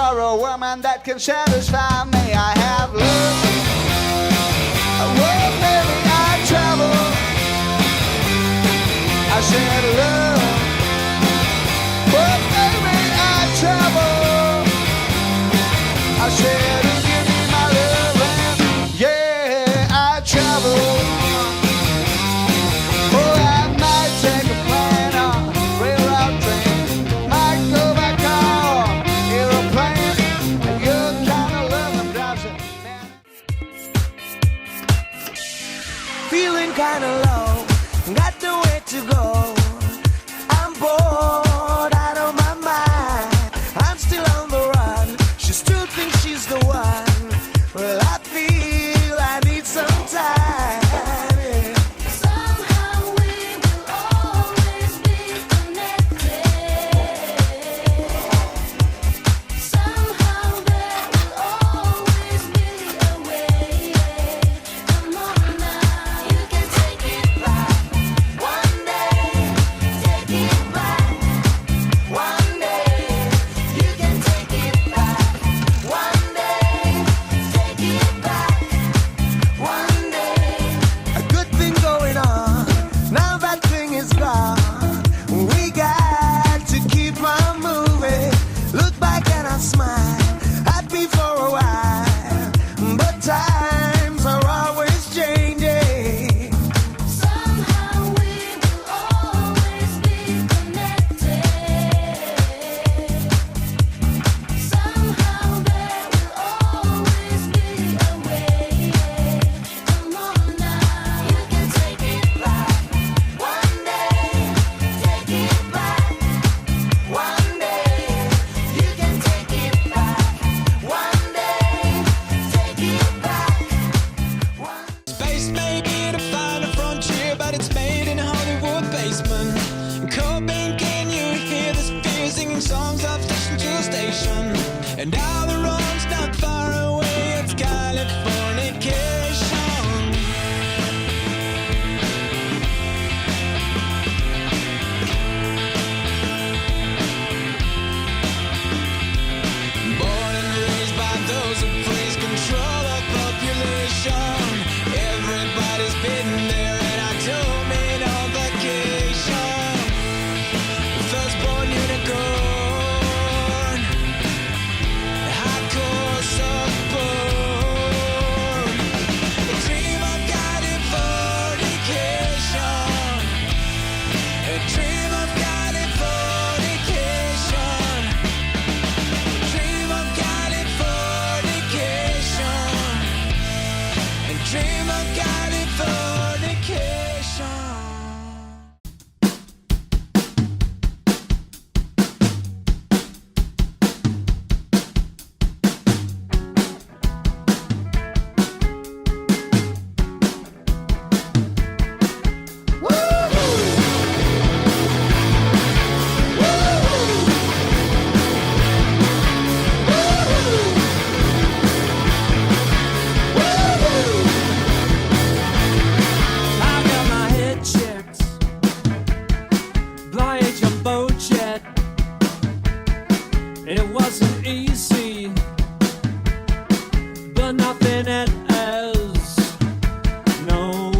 for a woman that can satisfy me. I have love. Well, maybe I travel. I said love. Well, maybe I travel. I said if you need my love, yeah, I travel. Kinda low, got nowhere to go. I'm bored out of my mind. I'm still on the run. She still thinks she's the one. Well, I feel I need some time. Somehow we will always be connected. Somehow there will always be a way. Come on now, you can take it back. One day, take it back. One day, you can take it back. One day, take it back. One day. A good thing going on. Now that thing is gone. We got to keep on moving. Look back and I smile. Happy for a while. But times are always changing. Somehow we will always be connected. Somehow there will always be a way. Come on now, you can take it back. One day, take it back. One day, you can take it back. One day, take it back. Space may be to find a frontier, but it's made in a Hollywood basement. Cobain, can you hear this fear singing songs of station to station? And all the roads not far away, it's Californication. Born and raised by those who praise control of population. Everybody's been there, and I don't mean on vacation. Firstborn unicorn, hardcore support. A dream of Californication. A dream of Californication. Dream of Californication. A dream of Californication. I got my head checked by a jumbo jet. It wasn't easy, but nothing else. No.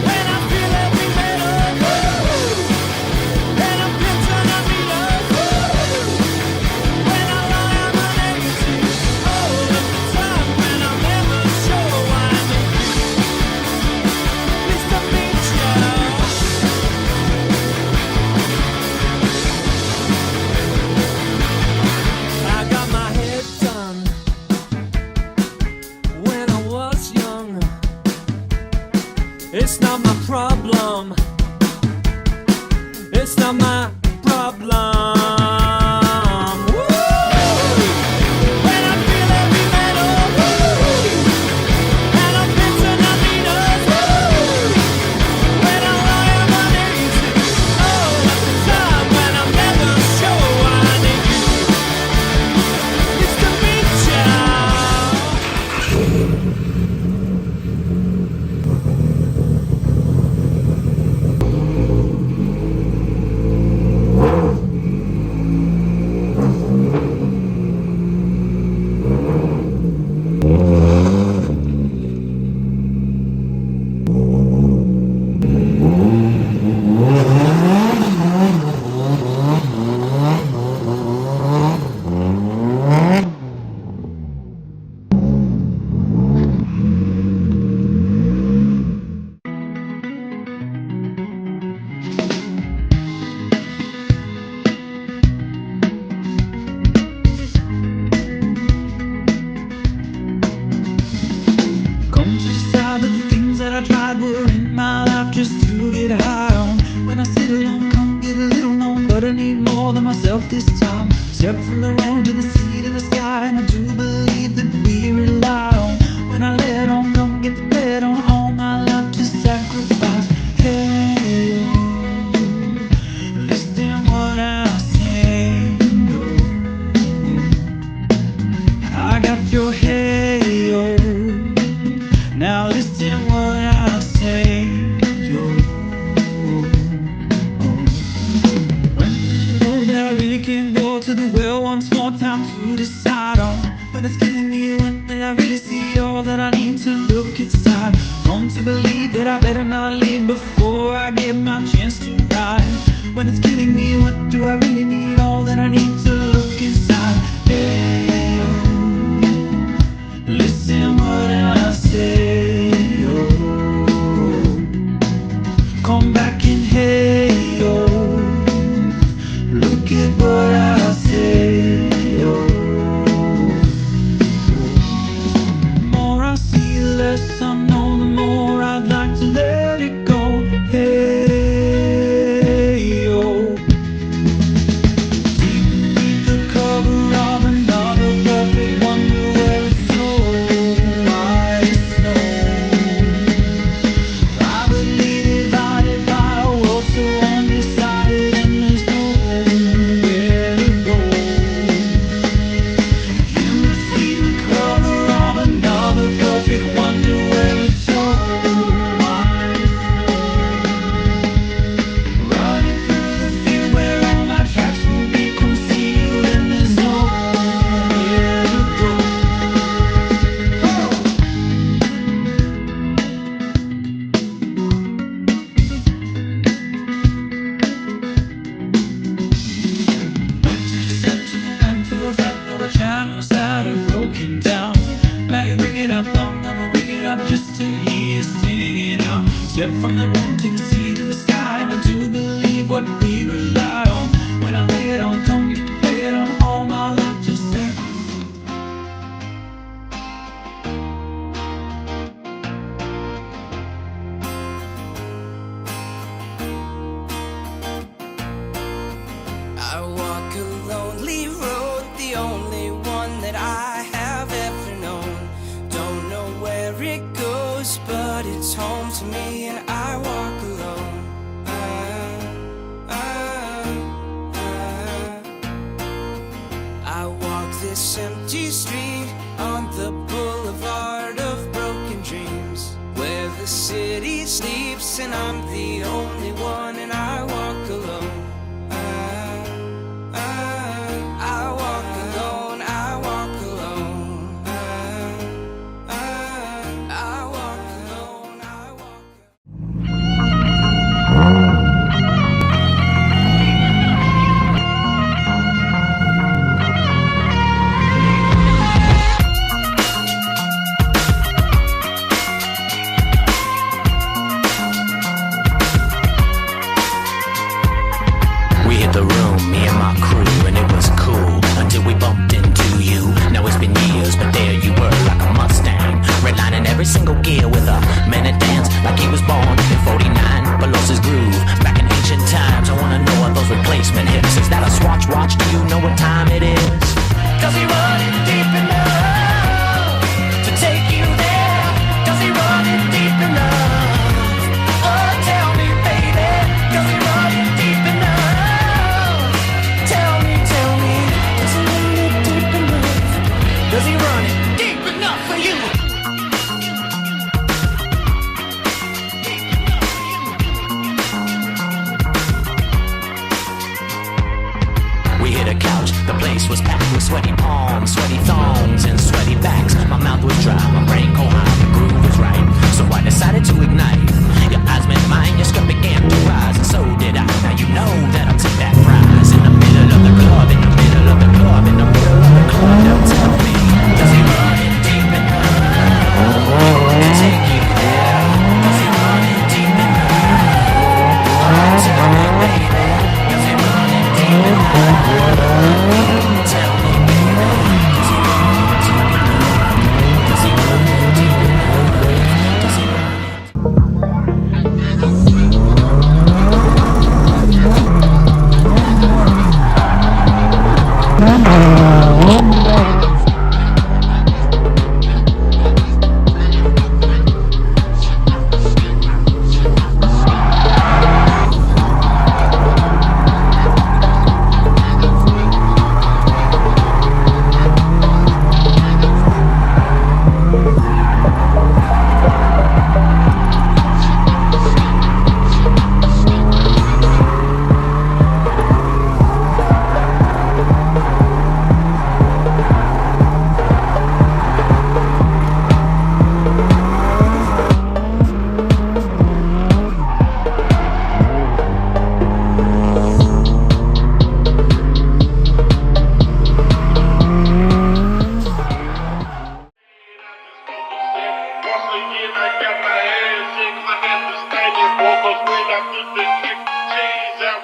When I feel every metal, and I'm built on a meter. When I lie, I'm uneasy all of the time. When I'm never sure why I need Mr. Beach, I got my head done when I was young. It's not my problem. It's not my problem. Woo! When I feel every metal, and I'm missing a meter. When I lie, I'm uneasy all of the time. When I'm never sure why I need you. It's the beach, myself this time. Step from the road to the sea to the sky, and I do believe that we rely on. When I let on, don't get the bet on all my life to sacrifice. Hey, listen what I say. I got your hey, yo. Now listen what I say. That I really can go to the well once more time to decide on. But it's killing me when I really see all that I need to look inside. Prone to believe that I better not leave before I get my chance to ride. When it's killing me, what do I really need? All that I need to look inside. Hey, oh, listen what I say. Oh, come back and hey, oh, look at what I say. Oh, the more I see, the less I know, the more I'd like to let it go. Hey, oh, deep beneath the cover of another perfect wonder where it's so white snow. Privately divided by a world so undecided, and there's nowhere to go. You would see the cover of another perfect wonder where it's so white snow. Running through the field where all my tracks will be concealed, and there's nowhere to go. Sentimental effect of the channels that are broken down. Now you bring it up, I'm gonna bring it up just to hear you sing it out. Step from the room to the sea to the sky, and I do believe what we rely on. When I lay it on, don't get to lay it on all my life to say. I walk a lonely road, the only one that I have ever known. Don't know where it goes, but it's home to me, and I walk alone. I walk this empty street on the boulevard of broken dreams, where the city sleeps and I'm the only one, and I walk alone. I walk alone, I walk alone. I walk alone, I walk. We hit the room, me and my crew, and it was cool until we bumped into you. Now it's been years, but there you were like a Mustang, redlining every single gear with a minute dance, like he was born in 49, but lost his groove back in ancient times. I wanna know what those replacement hips. Is that a Swatch watch? Do you know what time it is? Does he run it deep enough to take you there? Does he run it deep enough? Oh, tell me, baby, does he run it deep enough? Tell me, does he run it deep enough? Does he run it deep enough for you? We hit a couch, the place was packed with sweaty palms, sweaty thongs, and sweaty backs. My mouth was dry, my brain cold high, the groove was right, so I decided to ignite. Your eyes met mine, your skirt began to rise, and so did I. Now you know that I'll take that prize. In the middle of the club, in the middle of the club, in the middle of the club. Now tell me, does he run it deep enough to take you there? Does he run it deep enough? Tell me, baby, does he run it deep enough? Tell me, baby, does he run it deep enough? Does he run it deep enough? Does he run it?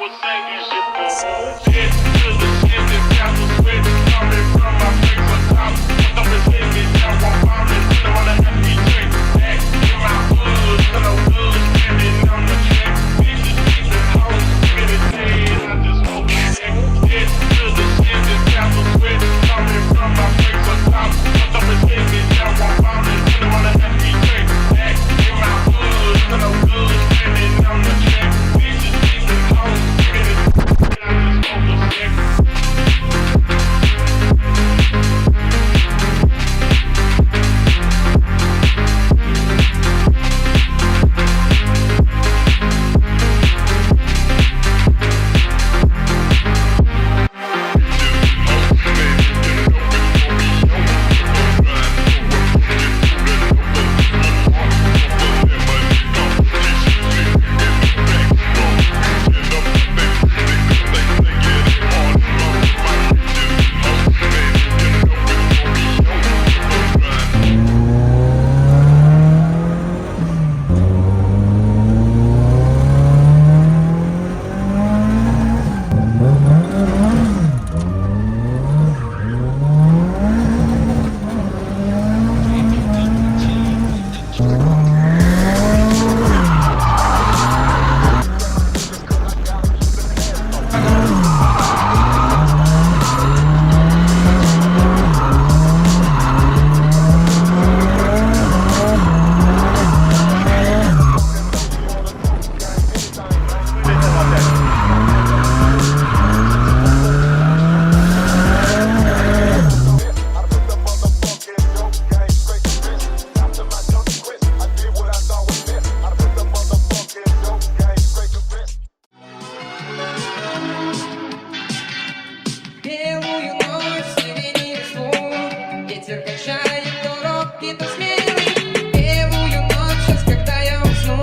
was singing shit for shit to the shit that got the sweat coming from my face on top. Don't pretend it, now I'm falling. You don't wanna have me check back in my hood, till I'm good, standing on the track. Bitches keeping hoes, get it paid, I just hope you check. Shit to the shit that got the sweat coming from my face on top. Don't pretend it, now I'm falling. You don't wanna have me check back in my hood, till I'm good, standing on the track. Bitches keeping hoes, get it paid, I just hope you check. Белую ночь среди лесов, ветер качает дорог, ветер смелый. Белую ночь, сейчас когда я усну,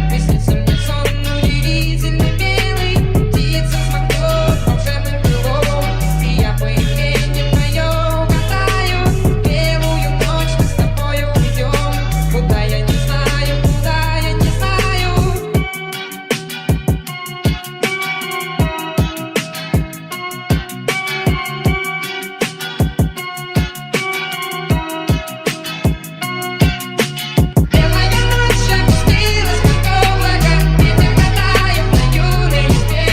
приснится мне сон удивительно белый. Птица смахнет волшебным крылом, и я появление твое угадаю. Белую ночь мы с тобою уйдем, куда я не знаю, куда я не знаю. Белая ночь опустилась как облако, ветер катает на юной листве.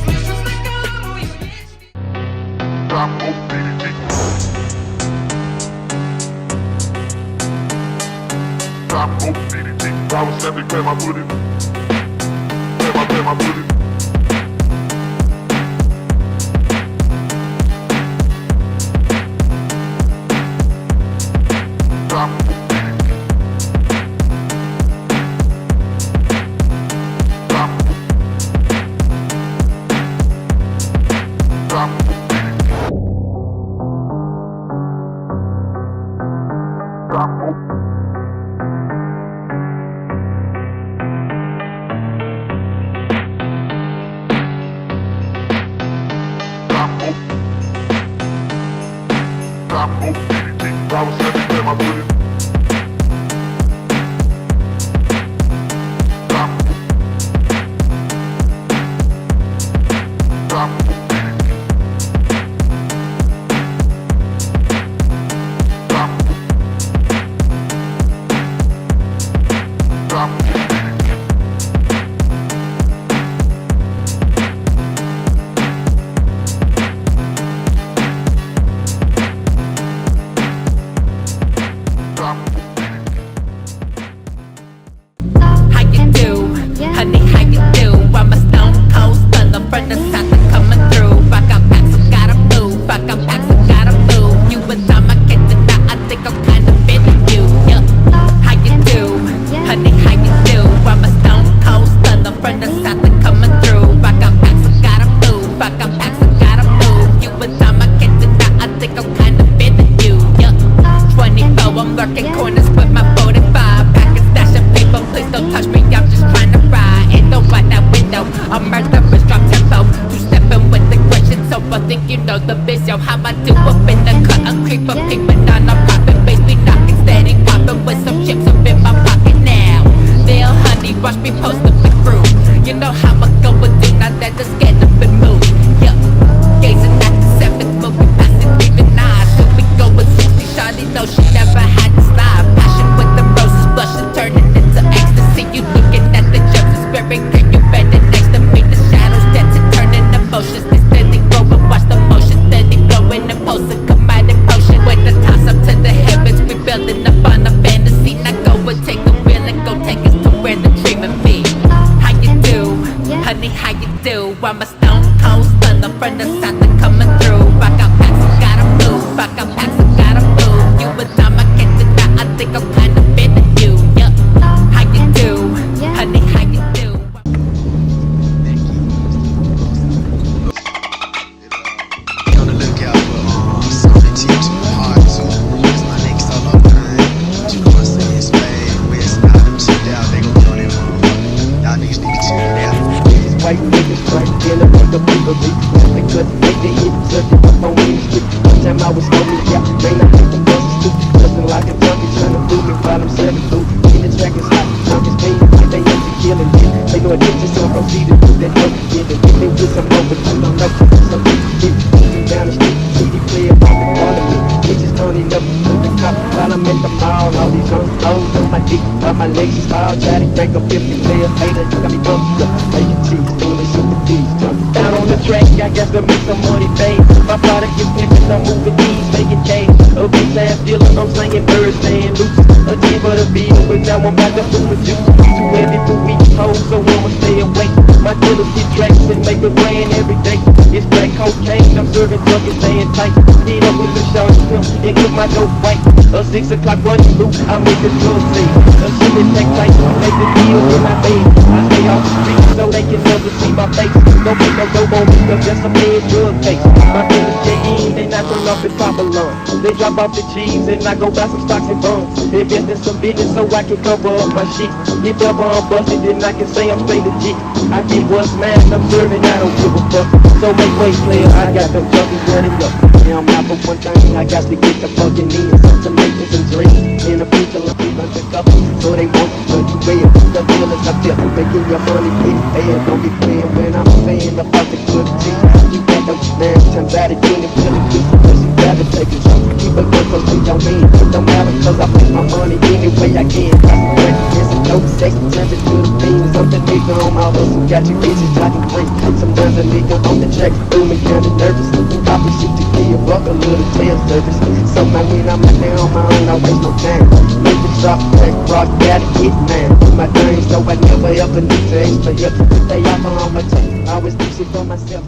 Слышу знакомую речь. How you do, honey? How you do? I'm a stone cold stunner from the south and coming through. I got packs, so gotta move. I got packs, so gotta move. You a time I catch it now, I think I'm kind of feeling you. Yeah. How you do, honey? How you do? I'm a stone cold stunner from the south and coming through. I got packs, so gotta move. I got packs, so gotta move. You a time I catch it now, I think I'm kind of feeling you. Yeah. 24, I'm lurking corners with my 45. Packing stash of paper, please don't touch me, I'm just trying to ride. Ain't no out that window, I'm murderous, drop tempo. You stepping with aggression, so I think you know the biz, yo. How I do up in the cut, a creep up, peeping on, I'm popping, bass, we knocking steady, popping with some chips up in my pocket now. They'll honey, watch me post up the crew. You know how I go with it, now that the scan up and move. Yeah, gazing at the seventh movie, passing leaving eyes. Till we go with 60, Shawty know she never had to slide. Passion with the roses blushing, turning into ecstasy. You looking at the gems, it's very clear. You better next to me. The shadows dancing, turning emotions. They steady growing, watch the motion steady blowing. Impulsive, come out in potion. With the toss up to the heavens, we building up on a fantasy. Now go and take a wheel and go take us to where the dreaming be. How you do, honey? How you do? I'm a stone cold stunner from the south and coming through. Rock out packs, I gotta move. Rock out packs, I gotta move. You a time I can't deny. I think I'm kind of into you. Yeah. How you do, honey? How you do? Be on the lookout for something cheap to hard to. It's my next solo thing. You know I say it's bad. West now them chipped out. They gon' be on that motherfucker. Y'all niggas need to chill it out. These white niggas trying to deal with the people beat. They couldn't make the hit, searching for phone in the street. One time I was smoking, yeah, rain I think the buses too. Looking like a junkie trying to do me while I'm serving food. In the track is hot, junkies paying like they up to killing me. They know attention, so I proceed to do that work together. If they with some more, but you don't know. Some people get moving down the street, CD player popping all of me. Bitches turning up to the cop while I'm at the mall. All these young hoes on my dick, while my legs is foul. Try to crank up 50 players, haters, got me bumped up. Making cheese, doing this with the D's. Jumping down on the track, I got to make some money, babe. My product is different, I'm moving these, making change. A big ass dealer, I'm slinging birds, staying loose. A team for the beat, but now I'm about to fool with you. Too heavy for weak hoes, so I'ma stay awake. My dealers get tracks and make it rain every day. It's black cocaine, I'm serving drunk and staying tight. Heat up with the show, and get my dope white. A 6 o'clock running loop, I make a drug scene. A shit that take tight, make the deal with my baby. I stay off the street so they can never see my face. Don't make no dope on me, cause that's a bad drug case. My dealers check in, they not turn off the pop alarm. They drop off the cheese and I go buy some stocks and bonds. Invest in some business so I can cover up my shit. If ever I'm busted, then I can say I'm straight legit. I get what's mine, I'm serving, I don't give a fuck. So make way, player, I got them junkies running up. Now I'm out for one thing, I got to get the fucking in. Some make some dreams in the future, I'm undercover. So they want to you real. The dealers up there, making your money big bad. Don't be playing when I'm saying about the good things. You can't understand, times out of 20, feeling good, because you gotta take it. Keep it good, cause we don't mean it don't matter, cause I make my money any way I can. Concentrate, there's a dope sex, turn it to the beans. I'm the nigga on my hustle, got you bitches talking free. Sometimes a nigga on the track, through me kinda nervous. I be shit to give you a buck, a little tail service. So now when I'm out there on my own, I waste no time. Make the drop, crack, rock, gotta get mine. Do my thing, so I never ever need to extra help. They off on my tape, I always do shit for myself.